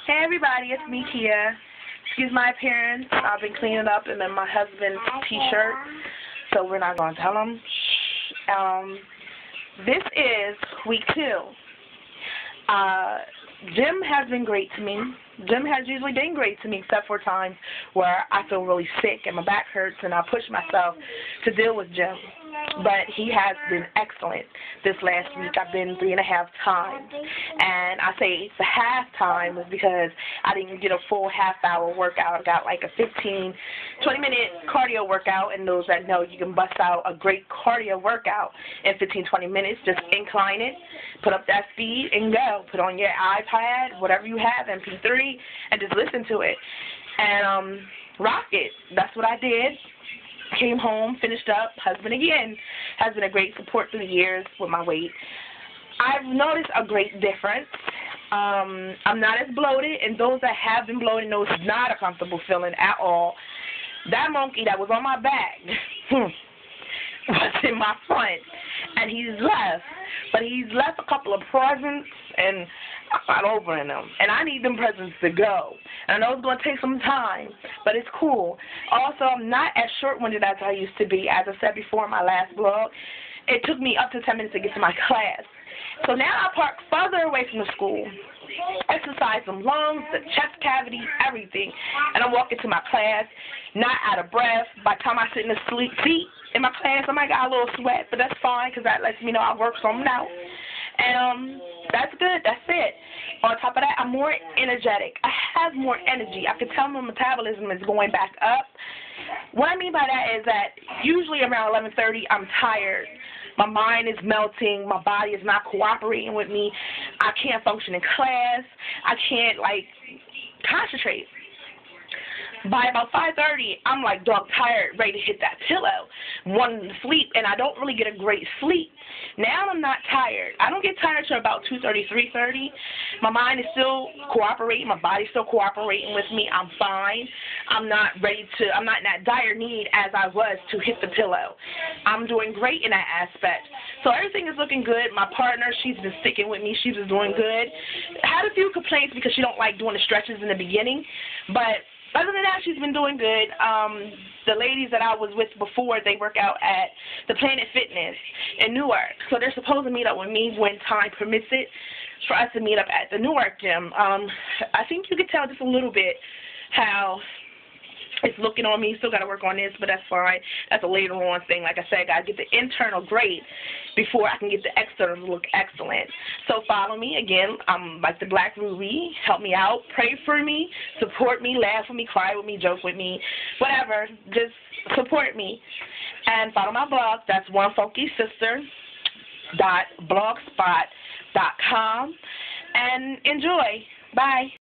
Hey everybody, it's me, Kia. Excuse my appearance. I've been cleaning up and then my husband's t-shirt, so we're not going to tell him. This is week 2. Gym has been great to me. Gym has usually been great to me except for times where I feel really sick and my back hurts and I push myself to deal with gym. But he has been excellent this last week. I've been 3.5 times. And I say it's a half time is because I didn't get a full half-hour workout. I got like a 15, 20-minute cardio workout. And those that know, you can bust out a great cardio workout in 15, 20 minutes. Just incline it, put up that speed, and go. Put on your iPad, whatever you have, MP3, and just listen to it. And rock it. That's what I did. Came home, finished up. Husband again has been a great support through the years with my weight. I've noticed a great difference. I'm not as bloated, and those that have been bloated know it's not a comfortable feeling at all. That monkey that was on my back was in my front, and he's left. But he's left a couple of presents, and I'm not over in them. And I need them presents to go. And I know it's going to take some time, but it's cool. Also, I'm not as short-winded as I used to be. As I said before in my last blog, it took me up to 10 minutes to get to my class. So now I park further away from the school, exercise some lungs, the chest cavity, everything. And I'm walking to my class, not out of breath. By the time I sit in the seat in my class, I might got a little sweat, but that's fine because that lets me know I worked something out. And that's good. That's it. On top of that, I'm more energetic. I have more energy. I can tell my metabolism is going back up. What I mean by that is that usually around 11:30, I'm tired. My mind is melting. My body is not cooperating with me. I can't function in class. I can't, concentrate. By about 5:30, I'm like dog tired, ready to hit that pillow, wanting to sleep, and I don't really get a great sleep. Now I'm not tired. I don't get tired until about 2:30, 3:30. My mind is still cooperating. My body's still cooperating with me. I'm fine. I'm not in that dire need as I was to hit the pillow. I'm doing great in that aspect. So everything is looking good. My partner, she's been sticking with me. She's been doing good. Had a few complaints because she don't like doing the stretches in the beginning, but other than that, she's been doing good. The ladies that I was with before, they work out at the Planet Fitness in Newark. So they're supposed to meet up with me when time permits it for us to meet up at the Newark gym. I think you can tell just a little bit how it's looking on me. Still got to work on this, but that's fine. That's a later on thing. Like I said, I got to get the internal great before I can get the external to look excellent. So follow me. Again, I'm like the Black Ruby. Help me out. Pray for me. Support me. Laugh with me. Cry with me. Joke with me. Whatever. Just support me. And follow my blog. That's onefunkysister.blogspot.com. And enjoy. Bye.